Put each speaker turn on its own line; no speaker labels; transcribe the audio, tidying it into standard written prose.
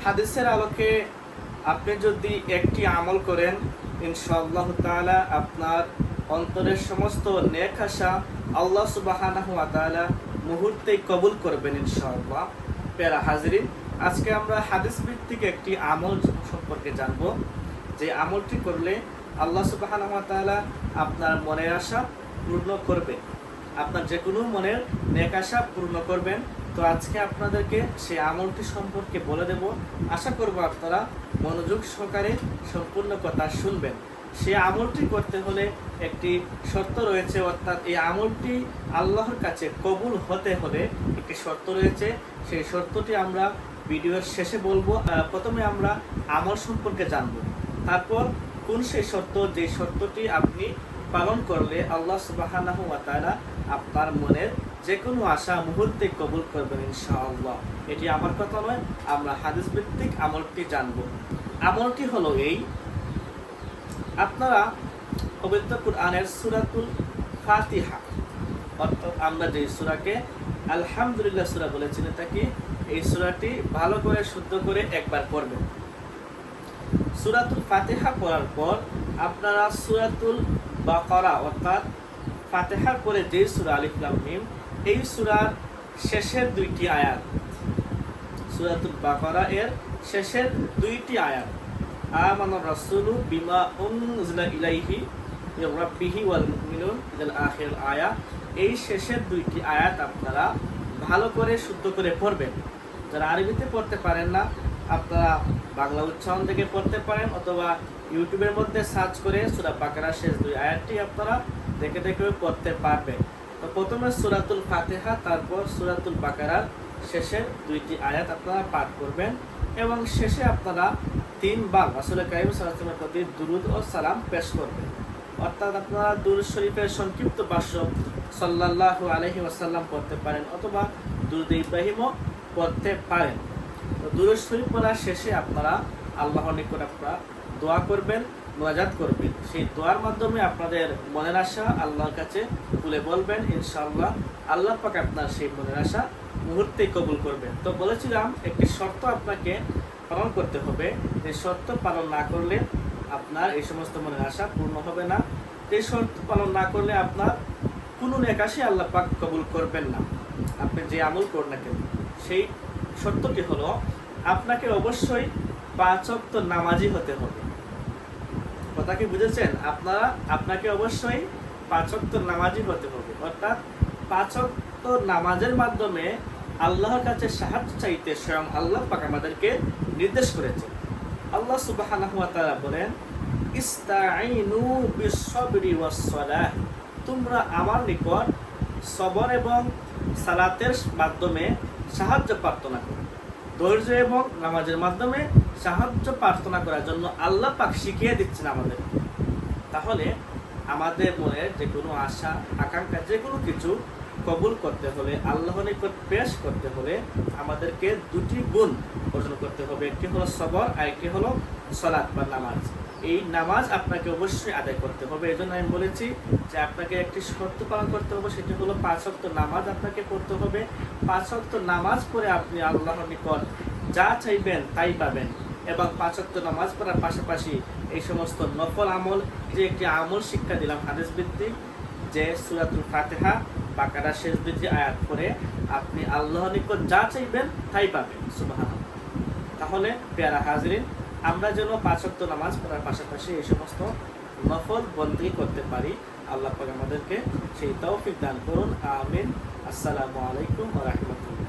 হাদিসের আলোকে আপনি যদি একটি আমল করেন, ইনশাআল্লাহ তাআলা আপনার অন্তরের সমস্ত নেক আশা আল্লাহ সুবহানাহু ওয়া তাআলা মুহূর্তেই কবুল করবেন ইনশাআল্লাহ। প্যারা হাজরিন, আজকে আমরা হাদিস ভিত্তিক একটি আমল সম্পর্কে জানব, যে আমলটি করলে আল্লাহ সুবহানাহু ওয়া তাআলা আপনার মনের আশা পূর্ণ করবে, আপনার যে কোনো মনের নেক আশা পূর্ণ করবেন। তো আজকে আপনাদেরকে সেই আমলটি সম্পর্কে বলে দেব। আশা করব আপনারা মনোযোগ সহকারে সম্পূর্ণ কথা শুনবেন। সেই আমলটি করতে হলে একটি শর্ত রয়েছে, অর্থাৎ এই আমলটি আল্লাহর কাছে কবুল হতে হলে একটি শর্ত রয়েছে। সেই শর্তটি আমরা ভিডিওর শেষে বলবো। প্রথমে আমরা আমল সম্পর্কে জানব, তারপর কোন সেই শর্ত, যে শর্তটি আপনি পালন করলে আল্লাহ সুবহানাহু ওয়া তাআলা আপনার মনের যে কোনো আশা মুহূর্তে কবুল করবেন ইনশাআল্লাহ। এটি আমার কথা নয়, আমরা হাদিস ভিত্তিক আমলটি জানব। আমলটি হলো এই, আপনারা পবিত্র কুরআনের সূরাতুল ফাতিহা, অর্থাৎ আমরা যে সূরাকে আলহামদুলিল্লাহ সূরা বলে চিনে থাকি, এই সূরাটি ভালো করে শুদ্ধ করে একবার পড়বেন। সূরাতুল ফাতিহা পড়ার পর আপনারা সূরাতুল বাকারা, অর্থাৎ ফাতিহার পরে যে সূরা আলিফ লাম মিম, এই সূরার শেষের দুইটি আয়াত, সূরাতুল বাকারা এর শেষের দুইটি আয়াত, আমানার রাসূলু বিমা উনজিলা ইলাইহি মির রাব্বিহি ওয়াল মুমিনুন ইলাল আখির আয়া, এই শেষের দুইটি আয়াত আপনারা ভালো করে শুদ্ধ করে পড়বেন। যারা আরবিতে পড়তে পারেন না, আপনারা বাংলা উচ্চারণ থেকে পড়তে পারেন, অথবা ইউটিউবের মধ্যে সার্চ করে সূরা বাকারার শেষ দুই আয়াতটি আপনারা দেখে দেখে পড়তে পারবেন। তো প্রথমে সূরাতুল ফাতিহা, তারপর সূরাতুল বাকারার শেষের দুইটি আয়াত আপনারা পাঠ করবেন এবং শেষে আপনারা 3 বার রাসূল কারীম সাল্লাল্লাহু আলাইহি ওয়াসাল্লামের প্রতি দুরূদ ও সালাম পেশ করবেন। অর্থাৎ আপনারা দুরূদ শরীফের সংক্ষিপ্ত ভাষ্য সাল্লাল্লাহু আলাইহি ওয়াসাল্লাম পড়তে পারেন, অথবা দুরূদ ইব্রাহিমও পড়তে পারেন। তো দুরূদ শরীফ পড়ার শেষে আপনারা আল্লাহর নিকট আপনারা দোয়া করবেন, মুনাজাত করবেন। সেই দোয়ার মাধ্যমে আপনাদের মনের আশা আল্লাহর কাছে তুলে বলবেন, ইনশাআল্লাহ আল্লাহ পাক আপনার সেই মনের আশা মুহূর্তেই কবুল করবেন। তো বলেছিলাম একটি শর্ত আপনাকে পালন করতে হবে, এই শর্ত পালন না করলে আপনার এই সমস্ত মনের আশা পূর্ণ হবে না। এই শর্ত পালন না করলে আপনার কোনো নেক আশা আল্লাহ পাক কবুল করবেন না, আপনি যে আমল করুন না কেন। সেই শর্তটি হলো, আপনাকে অবশ্যই 5 ওয়াক্ত নামাজি হতে হবে। কথা কি বুঝেছেন? আপনাকে অবশ্যই 5 ওয়াক্ত নামাজি হতে হবে, অর্থাৎ 5 ওয়াক্ত নামাজের মাধ্যমে আল্লাহর কাছে সাহায্য চাইতে স্বয়ং আল্লাহ পাক আমাদেরকে নির্দেশ করেছেন। আল্লাহ সুবহানাহু ওয়া তাআলা বলেন, ইস্তাঈনু বিস-সাবরি ওয়াস-সালাহ, তোমরা আমার নিকট সবর এবং সালাতের মাধ্যমে সাহায্য প্রার্থনা করো। ধৈর্য এবং নামাজের মাধ্যমে সাহায্য প্রার্থনা করার জন্য আল্লাহ পাক শিখিয়ে দিচ্ছেন আমাদের। তাহলে আমাদের মনের যে কোনো আশা আকাঙ্ক্ষা, যে কোনো কিছু কবুল করতে হলে, আল্লাহর নিকট পেশ করতে হলে আমাদেরকে 2টি গুণ অর্জন করতে হবে। একটি হলো সবর, আর একটি হলো সালাত বা নামাজ। এই নামাজ আপনাকে অবশ্যই আদায় করতে হবে। এই জন্য আমি বলেছি যে আপনাকে একটি শর্ত পালন করতে হবে, সেটি হলো 5 ওয়াক্ত নামাজ আপনাকে পড়তে হবে। 5 ওয়াক্ত নামাজ পড়ে আপনি আল্লাহর নিকট যা চাইবেন তাই পাবেন। এবং 5 ওয়াক্ত নামাজ পড়ার পাশাপাশি এই সমস্ত নফল আমল, যে একটি আমল শিক্ষা দিলাম হাদিস ভিত্তিক, যে সূরাতুল ফাতিহা বাকারার শেষ দুটি আয়াত পড়ে আপনি আল্লাহর নিকট যা চাইবেন তাই পাবেন। সুবহানাল্লাহ। তাহলে প্যারা হাজরিন, আমরা যেন 5 ওয়াক্ত নামাজ পড়ার পাশাপাশি এই সমস্ত নফল বন্দী করতে পারি। আল্লাহ পাক আমাদেরকে সেই তৌফিক দান করুন। আমিন। আসসালামু আলাইকুম ওয়া রাহমাতুল্লাহ।